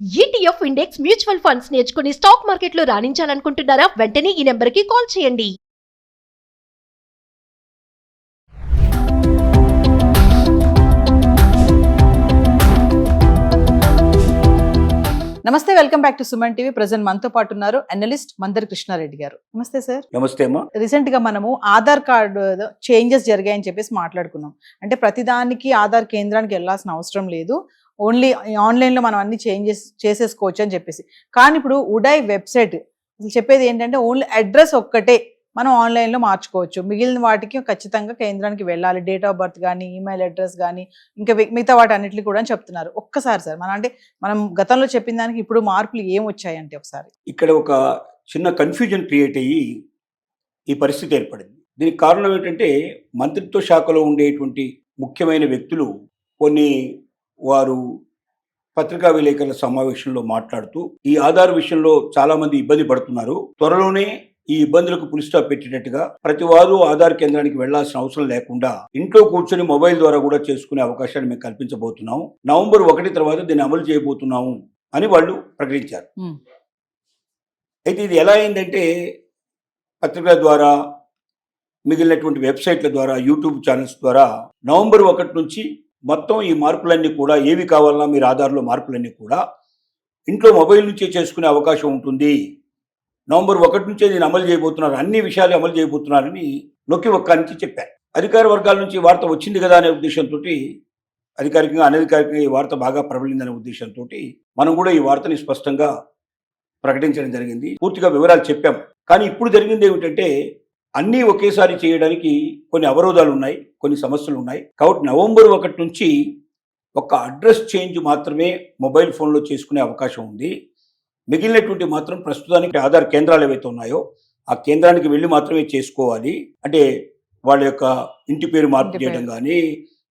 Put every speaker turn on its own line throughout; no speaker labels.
ETF index mutual funds నేర్చుకుని stock మార్కెట్లో రాణించాలనుకుంటున్నారా? వెంటనే ఈ నెంబర్కి కాల్ చేయండి.
నమస్తే, welcome back to Suman TV. Present మనతో పాటు ఉన్నారు అనలిస్ట్ మందర్ కృష్ణారెడ్డి గారు. నమస్తే సార్.
నమస్తే అమ్మా.
రీసెంట్ గా మనము ఆధార్ కార్డు చేంజెస్ జరిగాయని చెప్పేసి మాట్లాడుకున్నాం. అంటే ప్రతిదానికి ఆధార్ కేంద్రానికి వెళ్ళాల్సిన అవసరం లేదు, ఓన్లీ ఆన్లైన్ లో మనం అన్ని చేంజెస్ చేసేసుకోవచ్చు అని చెప్పేసి. కానీ ఇప్పుడు ఉడాయ్ వెబ్సైట్ అసలు చెప్పేది ఏంటంటే ఓన్లీ అడ్రస్ ఒక్కటే మనం ఆన్లైన్లో మార్చుకోవచ్చు, మిగిలిన వాటికి ఖచ్చితంగా కేంద్రానికి వెళ్ళాలి. డేట్ ఆఫ్ బర్త్ కానీ, ఈమెయిల్ అడ్రస్ కానీ, ఇంకా మిగతా వాటి అన్నిటికీ కూడా చెప్తున్నారు. ఒక్కసారి సార్ మనం గతంలో చెప్పిన దానికి ఇప్పుడు మార్పులు ఏం వచ్చాయంటే ఒకసారి.
ఇక్కడ ఒక చిన్న కన్ఫ్యూజన్ క్రియేట్ అయ్యి ఈ పరిస్థితి ఏర్పడింది. దీనికి కారణం ఏంటంటే మంత్రిత్వ శాఖలో ఉండేటువంటి ముఖ్యమైన వ్యక్తులు వారు పత్రికా విలేకరుల సమావేశంలో మాట్లాడుతూ ఈ ఆధార్ విషయంలో చాలా మంది ఇబ్బంది పడుతున్నారు, త్వరలోనే ఈ ఇబ్బందులకు పులి స్టాప్ పెట్టేటట్టుగా ప్రతి వారు ఆధార్ కేంద్రానికి వెళ్లాల్సిన అవసరం లేకుండా ఇంట్లో కూర్చొని మొబైల్ ద్వారా కూడా చేసుకునే అవకాశాన్ని మేము కల్పించబోతున్నాము, నవంబర్ 1 తర్వాత దీన్ని అమలు చేయబోతున్నాము అని వాళ్ళు ప్రకటించారు. అయితే ఇది ఎలా అయిందంటే పత్రికల ద్వారా, మిగిలినటువంటి వెబ్సైట్ల ద్వారా, యూట్యూబ్ ఛానల్స్ ద్వారా నవంబర్ 1 నుంచి మొత్తం ఈ మార్పులన్నీ కూడా ఏవి కావాలన్నా మీరు ఆధార్లో మార్పులన్నీ కూడా ఇంట్లో మొబైల్ నుంచే చేసుకునే అవకాశం ఉంటుంది, నవంబర్ 1 నుంచే దీన్ని అమలు చేయబోతున్నారు, అన్ని విషయాలు అమలు చేయబోతున్నారని నొక్కి ఒక్కానికి చెప్పారు. అధికార వర్గాల నుంచి వార్త వచ్చింది కదా అనే ఉద్దేశంతో, అధికారికంగా అనధికారికంగా ఈ వార్త బాగా ప్రబలిందనే ఉద్దేశంతో మనం కూడా ఈ వార్తని స్పష్టంగా ప్రకటించడం జరిగింది, పూర్తిగా వివరాలు చెప్పాం. కానీ ఇప్పుడు జరిగింది ఏమిటంటే అన్నీ ఒకేసారి చేయడానికి కొన్ని అవరోధాలు ఉన్నాయి, కొన్ని సమస్యలు ఉన్నాయి. కాబట్టి నవంబర్ 1 నుంచి ఒక అడ్రస్ చేంజ్ మాత్రమే మొబైల్ ఫోన్లో చేసుకునే అవకాశం ఉంది. మిగిలినటువంటి మాత్రం ప్రస్తుతానికి ఆధార్ కేంద్రాలు ఏవైతే ఉన్నాయో ఆ కేంద్రానికి వెళ్ళి మాత్రమే చేసుకోవాలి. అంటే వాళ్ళ యొక్క ఇంటి పేరు మార్పు చేయడం కానీ,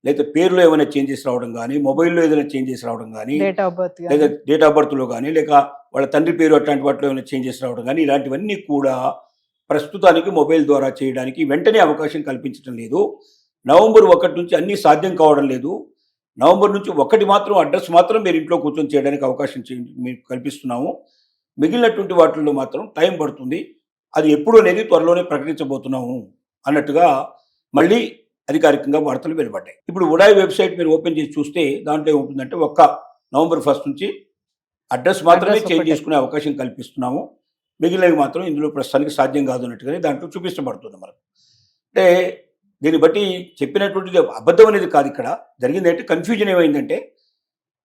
లేదా పేరులో ఏమైనా చేంజెస్ రావడం కానీ, మొబైల్లో ఏదైనా చేంజెస్ రావడం కానీ, లేదా డేట్ ఆఫ్ బర్త్లో కానీ, లేక వాళ్ళ తండ్రి పేరు అట్లాంటి వాటిలో ఏమైనా చేంజెస్ రావడం కానీ, ఇలాంటివన్నీ కూడా ప్రస్తుతానికి మొబైల్ ద్వారా చేయడానికి వెంటనే అవకాశం కల్పించడం లేదు. నవంబర్ 1 నుంచి అన్నీ సాధ్యం కావడం లేదు. నవంబర్ నుంచి 1 మాత్రం అడ్రస్ మాత్రం మీరు ఇంట్లో కూర్చొని చేయడానికి అవకాశం మీకు కల్పిస్తున్నాము. మిగిలినటువంటి వాటిల్లో మాత్రం టైం పడుతుంది, అది ఎప్పుడు అనేది త్వరలోనే ప్రకటించబోతున్నాము అన్నట్టుగా మళ్ళీ అధికారికంగా వార్తలు వెలువడ్డాయి. ఇప్పుడు ఉడాయ్ వెబ్సైట్ మీరు ఓపెన్ చేసి చూస్తే దాంట్లో ఏముంటుందంటే నవంబర్ 1 నుంచి అడ్రస్ మాత్రమే చేంజ్ చేసుకునే అవకాశం కల్పిస్తున్నాము, మిగిలినవి మాత్రం ఇందులో ప్రస్తుతానికి సాధ్యం కాదు అన్నట్టుగానే దాంట్లో చూపించబడుతుంది మనకు. అంటే దీన్ని బట్టి చెప్పినటువంటిది అబద్ధం అనేది కాదు. ఇక్కడ జరిగింది అంటే కన్ఫ్యూజన్ ఏమైందంటే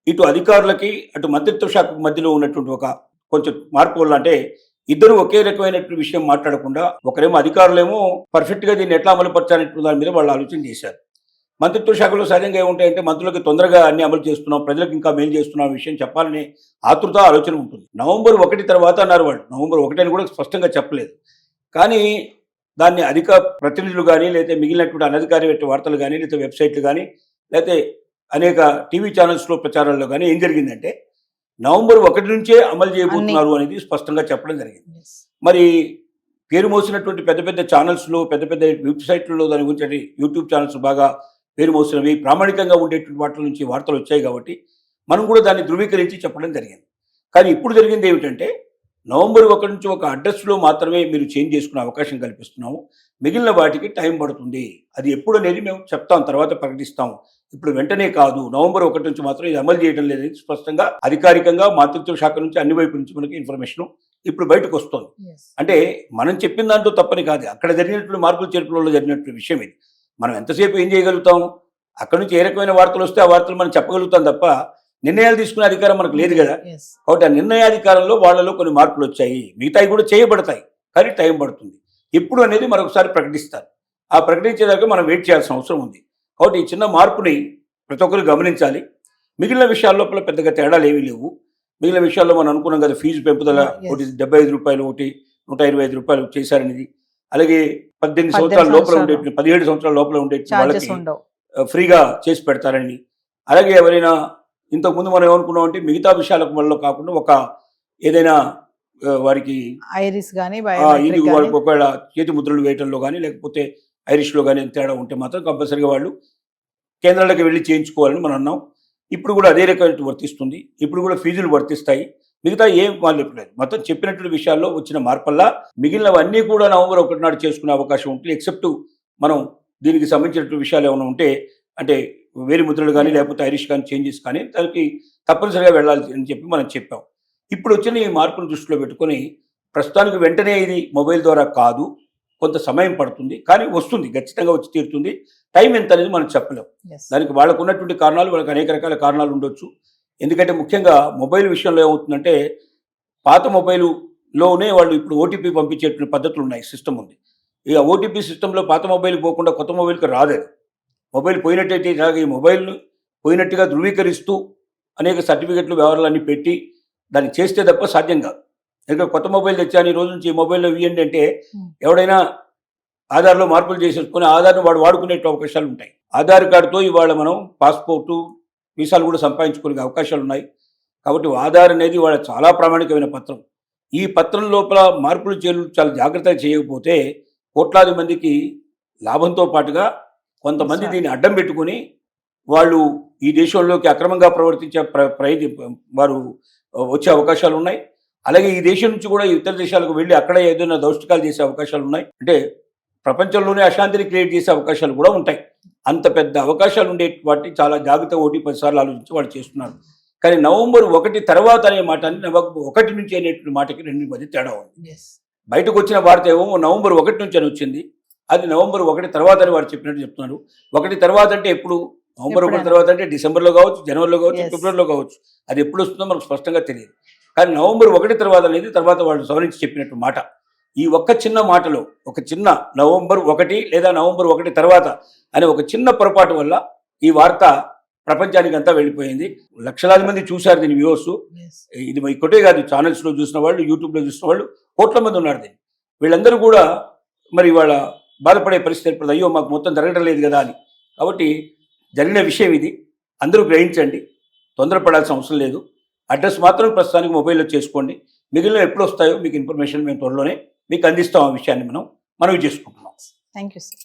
ఇటు అధికారులకి అటు మంత్రిత్వ శాఖకు మధ్యలో ఉన్నటువంటి ఒక కొంచెం మార్పు వల్ల, అంటే ఇద్దరు ఒకే రకమైనటువంటి విషయం మాట్లాడకుండా, ఒకరేమో అధికారులేమో పర్ఫెక్ట్గా దీన్ని ఎట్లా అమలుపరచాలనే దాని మీద వాళ్ళు ఆలోచన చేశారు. మంత్రిత్వ శాఖలో సహజంగా ఏముంటాయంటే మంత్రులకి తొందరగా అన్ని అమలు చేస్తున్నాం, ప్రజలకు ఇంకా మేలు చేస్తున్నాం విషయం చెప్పాలనే ఆతృత ఆలోచన ఉంటుంది. నవంబర్ 1 తర్వాత అన్నారు వాళ్ళు, నవంబర్ 1 అని కూడా స్పష్టంగా చెప్పలేదు. కానీ దాన్ని అధిక ప్రతినిధులు కానీ, లేకపోతే మిగిలినటువంటి అనధికారిక వార్తలు కానీ, లేకపోతే వెబ్సైట్లు కానీ, లేకపోతే అనేక టీవీ ఛానల్స్లో ప్రచారాల్లో కానీ ఏం జరిగిందంటే నవంబర్ 1 నుంచే అమలు చేయబోతున్నారు అనేది స్పష్టంగా చెప్పడం జరిగింది. మరి పేరు మోసినటువంటి పెద్ద పెద్ద ఛానల్స్లో, పెద్ద పెద్ద వెబ్సైట్లలో దాని గురించి, యూట్యూబ్ ఛానల్స్ బాగా పేరు మోసినవి, ప్రామాణికంగా ఉండేటువంటి వాటి నుంచి వార్తలు వచ్చాయి కాబట్టి మనం కూడా దాన్ని ధృవీకరించి చెప్పడం జరిగింది. కానీ ఇప్పుడు జరిగింది ఏమిటంటే నవంబర్ 1 నుంచి ఒక అడ్రస్లో మాత్రమే మీరు చేంజ్ చేసుకునే అవకాశం కల్పిస్తున్నాము, మిగిలిన వాటికి టైం పడుతుంది. అది ఎప్పుడు అనేది మేము చెప్తాం, తర్వాత ప్రకటిస్తాము, ఇప్పుడు వెంటనే కాదు. నవంబర్ 1 నుంచి మాత్రం ఇది అమలు చేయడం లేదని స్పష్టంగా అధికారికంగా మంత్రిత్వ శాఖ నుంచి అన్ని వైపు నుంచి మనకి ఇన్ఫర్మేషన్ ఇప్పుడు బయటకు వస్తుంది. అంటే మనం చెప్పిన దాంట్లో తప్పని కాదు, అక్కడ జరిగినటువంటి మార్పులు చేర్పులలో జరిగినటువంటి విషయం ఇది. మనం ఎంతసేపు ఏం చేయగలుగుతాం? అక్కడ నుంచి ఏ రకమైన వార్తలు వస్తే ఆ వార్తలు మనం చెప్పగలుగుతాం తప్ప నిర్ణయాలు తీసుకునే అధికారం మనకు లేదు కదా. కాబట్టి ఆ నిర్ణయాధికారంలో వాళ్ళలో కొన్ని మార్పులు వచ్చాయి, మిగతాయి కూడా చేయబడతాయి, కానీ టైం పడుతుంది. ఎప్పుడు అనేది మరొకసారి ప్రకటిస్తారు, ఆ ప్రకటించేదాకా మనం వెయిట్ చేయాల్సిన అవసరం ఉంది. కాబట్టి ఈ చిన్న మార్పుని ప్రతి ఒక్కరు గమనించాలి. మిగిలిన విషయాల లోపల పెద్దగా తేడాలు ఏమీ లేవు. మిగిలిన విషయాల్లో మనం అనుకున్నాం కదా, ఫీజు పెంపుదల ఒకటి 75 రూపాయలు, ఒకటి 125 రూపాయలు చేశారనేది. అలాగే 18 సంవత్సరాల లోపల ఉండే, 17 సంవత్సరాల లోపల ఉండే వాళ్ళకి ఫ్రీగా చేసి పెడతారని. అలాగే ఎవరైనా ఇంతకుముందు మనం ఏమనుకున్నాం అంటే మిగతా విషయాలకు వల్ల కాకుండా ఒక ఏదైనా వారికి
ఐరిస్ కానీ,
ఇది వాళ్ళకి ఒకవేళ చేతి ముద్రలు వేయటంలో కానీ, లేకపోతే ఐరిష్లో కానీ తేడా ఉంటే మాత్రం కంపల్సరీగా వాళ్ళు కేంద్రాలకు వెళ్ళి చేయించుకోవాలని మనం అన్నాం. ఇప్పుడు కూడా అదే రకమైన వర్తిస్తుంది. ఇప్పుడు కూడా ఫీజులు వర్తిస్తాయి. మిగతా ఏం వాళ్ళు చెప్పలేదు. మొత్తం చెప్పినటువంటి విషయాల్లో వచ్చిన మార్పల్లా మిగిలినవన్నీ కూడా నవంబర్ 1 నాడు చేసుకునే అవకాశం ఉంటుంది. ఎక్సెప్ట్ మనం దీనికి సంబంధించినటువంటి విషయాలు ఏమైనా ఉంటే, అంటే వేలి ముద్రలు కానీ లేకపోతే ఐరిష్ కానీ చేంజెస్ కానీ దానికి తప్పనిసరిగా వెళ్ళాలి అని చెప్పి మనం చెప్పాం. ఇప్పుడు వచ్చిన ఈ మార్పును దృష్టిలో పెట్టుకొని ప్రస్తుతానికి వెంటనే ఇది మొబైల్ ద్వారా కాదు, కొంత సమయం పడుతుంది, కానీ వస్తుంది, ఖచ్చితంగా వచ్చి తీరుతుంది. టైం ఎంత అనేది మనం చెప్పలేం.
Yes.
దానికి వాళ్ళకు ఉన్నటువంటి కారణాలు, వాళ్ళకి అనేక రకాల కారణాలు ఉండొచ్చు. ఎందుకంటే ముఖ్యంగా మొబైల్ విషయంలో ఏమవుతుందంటే, పాత మొబైలులోనే వాళ్ళు ఇప్పుడు ఓటీపీ పంపించేటువంటి పద్ధతులు ఉన్నాయి, సిస్టమ్ ఉంది. ఇక ఓటీపీ సిస్టంలో పాత మొబైల్ పోకుండా కొత్త మొబైల్కి రాలేదు. మొబైల్ పోయినట్టయితే ఇలాగ ఈ మొబైల్ను పోయినట్టుగా ధృవీకరిస్తూ అనేక సర్టిఫికెట్లు వ్యవహారాలన్నీ పెట్టి దాన్ని చేస్తే తప్ప సాధ్యం కాదు. ఎందుకంటే కొత్త మొబైల్ తెచ్చాను, ఈ రోజు నుంచి ఈ మొబైల్లో ఇవ్వండి అంటే ఎవడైనా ఆధార్లో మార్పులు చేసేసుకొని ఆధార్ను వాడు వాడుకునే అవకాశాలు ఉంటాయి. ఆధార్ కార్డుతో ఇవాళ మనం పాస్పోర్టు, వీసాలు కూడా సంపాదించుకునే అవకాశాలు ఉన్నాయి. కాబట్టి ఆధార్ అనేది వాళ్ళ చాలా ప్రామాణికమైన పత్రం. ఈ పత్రం లోపల మార్పులు చేర్పులు చాలా జాగ్రత్తగా చేయకపోతే కోట్లాది మందికి లాభంతో పాటుగా కొంతమంది దీన్ని అడ్డం పెట్టుకుని వాళ్ళు ఈ దేశంలోకి అక్రమంగా ప్రవర్తించే వారు వచ్చే అవకాశాలు ఉన్నాయి. అలాగే ఈ దేశం నుంచి కూడా ఇతర దేశాలకు వెళ్ళి అక్కడ ఏదైనా దౌష్టికాలు చేసే అవకాశాలు ఉన్నాయి. అంటే ప్రపంచంలోనే అశాంతిని క్రియేట్ చేసే అవకాశాలు కూడా ఉంటాయి. అంత పెద్ద అవకాశాలు ఉండే వాటిని చాలా జాగ్రత్తగా 1-10 సార్లు ఆలోచించి వాళ్ళు చేస్తున్నారు. కానీ నవంబర్ 1 తర్వాత అనే మాట నవంబర్ 1 నుంచి అనేటువంటి మాటకి రెండు మధ్య తేడా ఉంది. బయటకు వచ్చిన వార్త ఏమో నవంబర్ 1 నుంచి అని వచ్చింది. అది నవంబర్ 1 తర్వాత అని వారు చెప్పినట్టు చెప్తున్నారు. 1 తర్వాత అంటే ఎప్పుడు? నవంబర్ 1 తర్వాత అంటే డిసెంబర్లో కావచ్చు, జనవరిలో కావచ్చు, ఫిబ్రవరిలో కావచ్చు. అది ఎప్పుడు వస్తుందో మనకు స్పష్టంగా తెలియదు. కానీ నవంబర్ 1 తర్వాత అనేది తర్వాత వాళ్ళు సవరించి చెప్పినట్టు మాట. ఈ ఒక్క చిన్న మాటలో, ఒక చిన్న నవంబర్ 1 లేదా నవంబర్ 1 తర్వాత అనే ఒక చిన్న పొరపాటు వల్ల ఈ వార్త ప్రపంచానికి అంతా వెళ్ళిపోయింది. లక్షలాది మంది చూశారు దీని వ్యూవర్స్. ఇది ఇక్కడే కాదు, ఛానల్స్లో చూసిన వాళ్ళు, యూట్యూబ్లో చూసిన వాళ్ళు కోట్ల మంది ఉన్నారు దీన్ని. వీళ్ళందరూ కూడా మరి వాళ్ళ బాధపడే పరిస్థితి ఏర్పడింది, అయ్యో మాకు మొత్తం జరగడం లేదు కదా అని. కాబట్టి జరిగిన విషయం ఇది, అందరూ గ్రహించండి, తొందరపడాల్సిన అవసరం లేదు. అడ్రస్ మాత్రం ప్రస్తుతానికి మొబైల్లో చేసుకోండి. మిగిలిన ఎప్పుడు వస్తాయో మీకు ఇన్ఫర్మేషన్ మేము త్వరలోనే మీకు అందిస్తాం. ఆ విషయాన్ని మనవి చేసుకుంటున్నాం.
Thank you sir.